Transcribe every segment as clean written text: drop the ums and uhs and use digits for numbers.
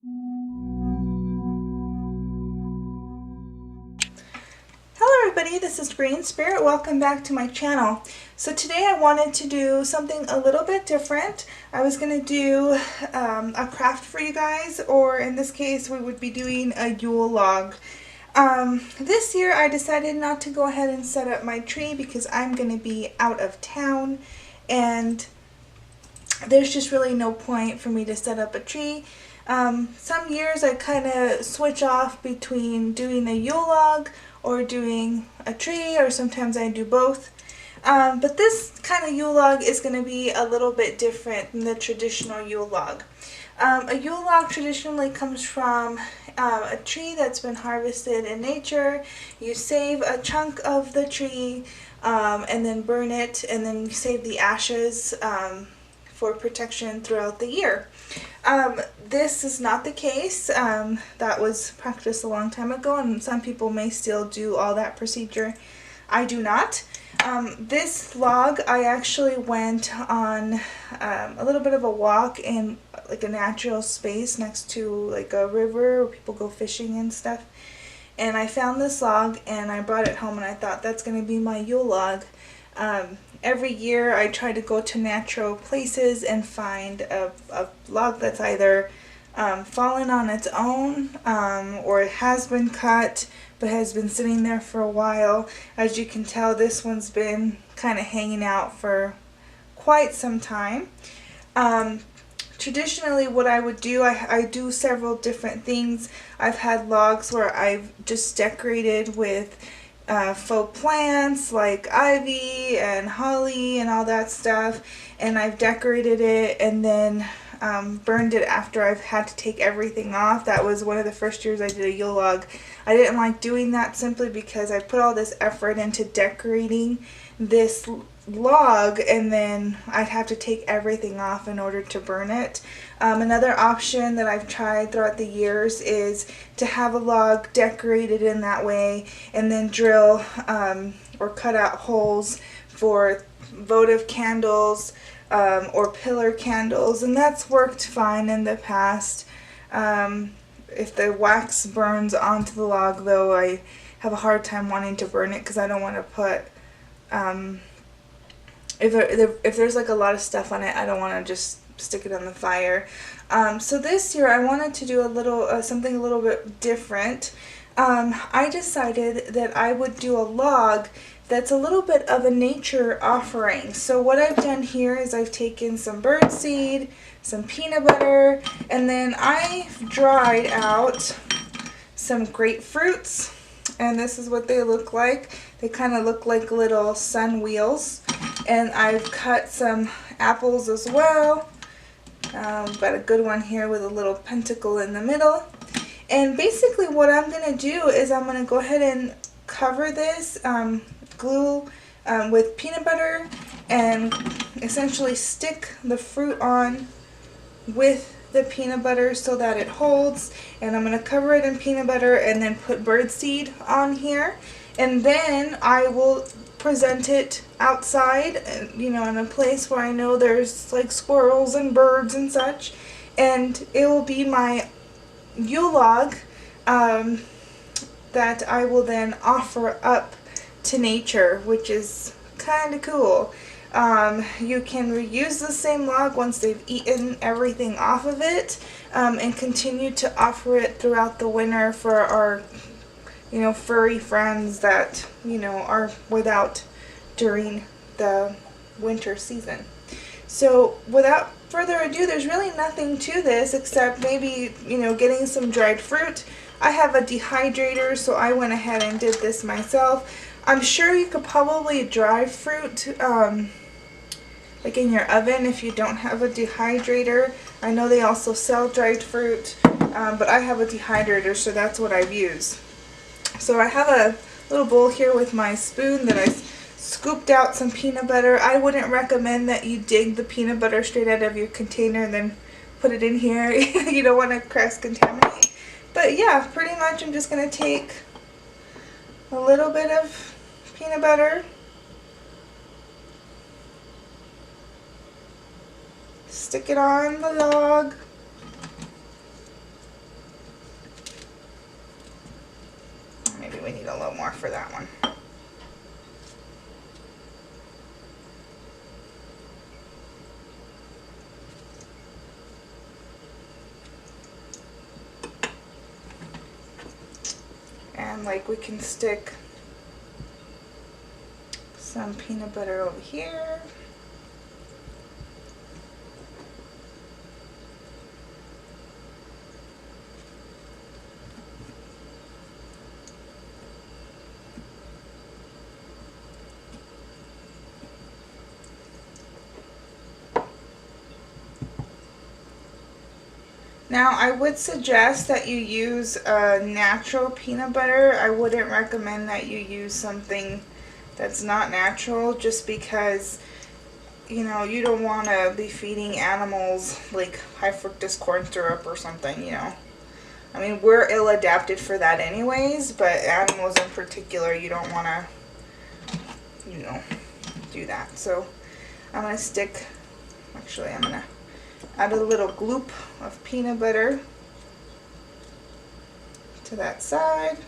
Hello everybody, this is Green Spirit. Welcome back to my channel. So today I wanted to do something a little bit different. I was going to do a craft for you guys, or in this case we would be doing a Yule log. This year I decided not to go ahead and set up my tree because I'm going to be out of town and there's just really no point for me to set up a tree. Some years I kind of switch off between doing a Yule log or doing a tree, or sometimes I do both. But this kind of Yule log is going to be a little bit different than the traditional Yule log. A Yule log traditionally comes from a tree that's been harvested in nature. You save a chunk of the tree and then burn it, and then you save the ashes for protection throughout the year. This is not the case. That was practiced a long time ago, and some people may still do all that procedure. I do not. This log, I actually went on a little bit of a walk in like a natural space next to like a river where people go fishing and stuff. And I found this log and I brought it home, and I thought that's going to be my Yule log. Every year I try to go to natural places and find a log that's either fallen on its own or it has been cut but has been sitting there for a while. As you can tell, this one's been kind of hanging out for quite some time. Traditionally what I would do, I do several different things. I've had logs where I've just decorated with faux plants like ivy and holly and all that stuff, and I've decorated it and then burned it after I've had to take everything off. That was one of the first years I did a Yule log. I didn't like doing that simply because I put all this effort into decorating this log and then I'd have to take everything off in order to burn it. Another option that I've tried throughout the years is to have a log decorated in that way and then drill or cut out holes for votive candles or pillar candles, and that's worked fine in the past. If the wax burns onto the log though, I have a hard time wanting to burn it because I don't want to put if there's like a lot of stuff on it, I don't want to just stick it on the fire. So this year I wanted to do a little something a little bit different. I decided that I would do a log that's a little bit of a nature offering. So what I've done here is I've taken some birdseed, some peanut butter, and then I've dried out some grapefruits, and this is what they look like. They kind of look like little sun wheels. And I've cut some apples as well. Got a good one here with a little pentacle in the middle. And basically what I'm going to do is I'm going to go ahead and cover this glue with peanut butter and essentially stick the fruit on with the peanut butter so that it holds. And I'm going to cover it in peanut butter and then put birdseed on here. And then I will present it outside, you know, in a place where I know there's like squirrels and birds and such, and it will be my Yule log that I will then offer up to nature, which is kind of cool. You can reuse the same log once they've eaten everything off of it, and continue to offer it throughout the winter for our furry friends that, are without during the winter season. So without further ado, there's really nothing to this except maybe, getting some dried fruit. I have a dehydrator, so I went ahead and did this myself. I'm sure you could probably dry fruit like in your oven if you don't have a dehydrator. I know they also sell dried fruit, but I have a dehydrator, so that's what I've used. So I have a little bowl here with my spoon that I scooped out some peanut butter. I wouldn't recommend that you dig the peanut butter straight out of your container and then put it in here. You don't want to cross-contaminate. But yeah, pretty much I'm just going to take a little bit of peanut butter, stick it on the log, for that one. And like we can stick some peanut butter over here. Now, I would suggest that you use natural peanut butter. I wouldn't recommend that you use something that's not natural, just because, you know, you don't want to be feeding animals like high fructose corn syrup or something, you know. I mean, we're ill adapted for that anyways, but animals in particular, you don't want to, you know, do that. So I'm going to stick, actually I'm going to add a little gloop of peanut butter to that side.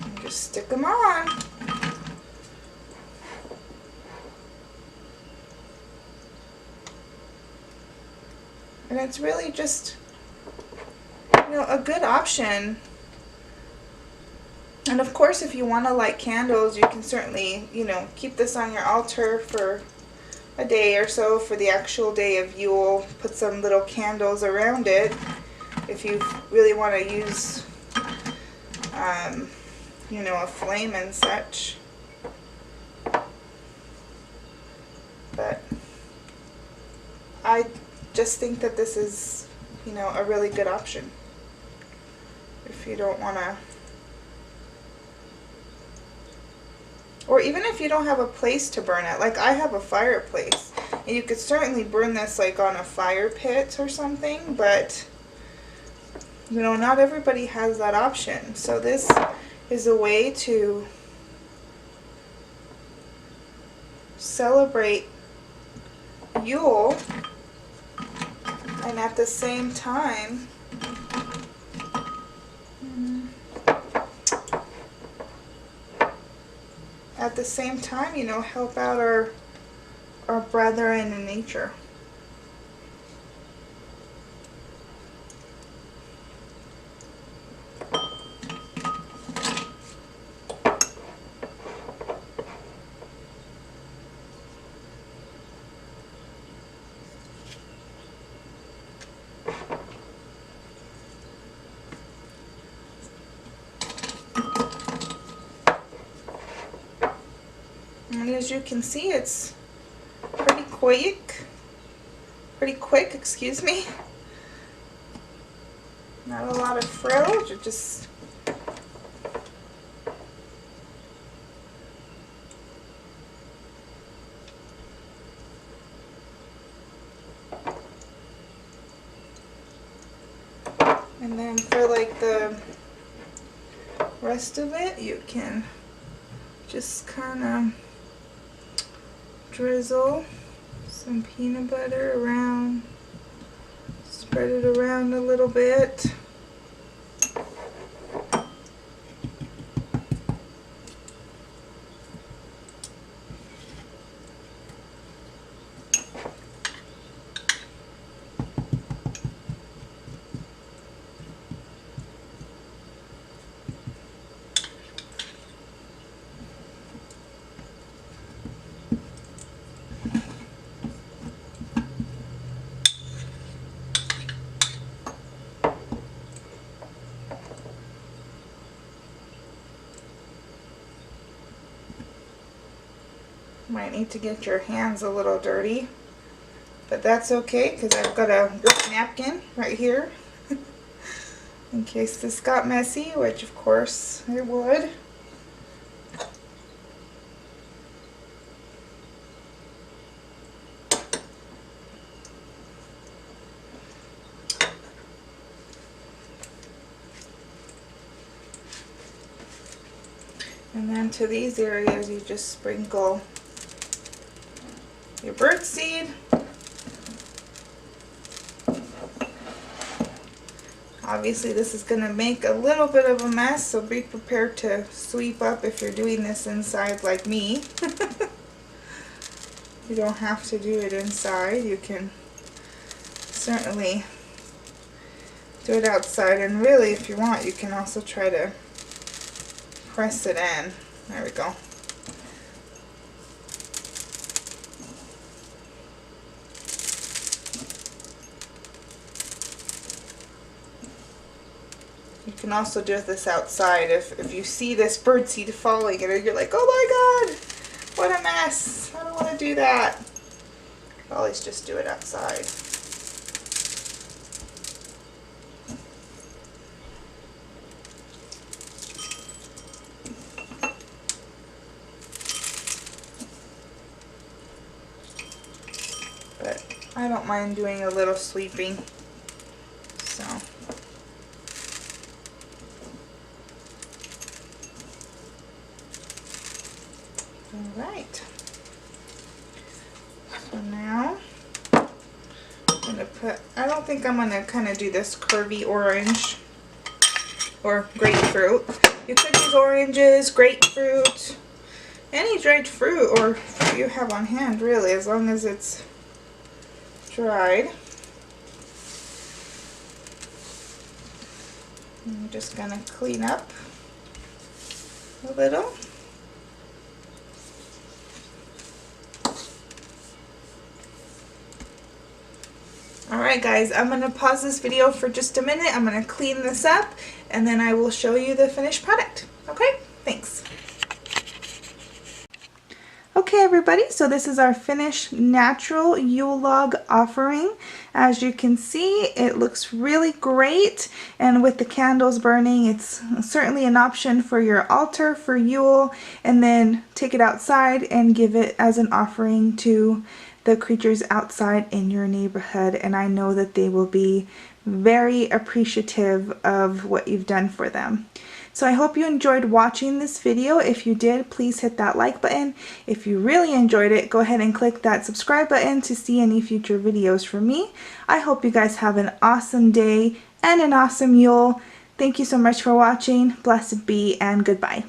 And just stick them on. And it's really just, you know, a good option. And of course, if you want to light candles, you can certainly, you know, keep this on your altar for a day or so for the actual day of Yule. Put some little candles around it if you really want to use, you know, a flame and such. But I just think that this is, you know, a really good option if you don't want to, or even if you don't have a place to burn it. Like I have a fireplace, and you could certainly burn this like on a fire pit or something, but you know, not everybody has that option. So this is a way to celebrate Yule, and at the same time you know, help out our brethren in nature. And as you can see, it's pretty quick, excuse me. Not a lot of frills, you just and then for like the rest of it, you can just kind of drizzle some peanut butter around, spread it around a little bit. Might need to get your hands a little dirty, but that's okay because I've got a wet napkin right here in case this got messy, which of course it would. And then to these areas you just sprinkle your birdseed. Obviously this is going to make a little bit of a mess, so be prepared to sweep up if you're doing this inside like me. You don't have to do it inside. You can certainly do it outside, and really if you want you can also try to press it in. There we go. You can also do this outside if you see this birdseed falling and you're like, oh my god, what a mess, I don't want to do that. Always just do it outside. But I don't mind doing a little sweeping. So. Alright. So now I'm going to put, I don't think I'm going to kind of do this curvy orange or grapefruit. You could use oranges, grapefruit, any dried fruit or fruit you have on hand really, as long as it's dried. I'm just going to clean up a little. Alright guys, I'm going to pause this video for just a minute. I'm going to clean this up and then I will show you the finished product. Okay? Thanks. Okay everybody, so this is our finished natural Yule log offering. As you can see, it looks really great, and with the candles burning, it's certainly an option for your altar for Yule, and then take it outside and give it as an offering to the creatures outside in your neighborhood, and I know that they will be very appreciative of what you've done for them. So I hope you enjoyed watching this video. If you did, please hit that like button. If you really enjoyed it, go ahead and click that subscribe button to see any future videos from me. I hope you guys have an awesome day and an awesome Yule. Thank you so much for watching. Blessed be and goodbye.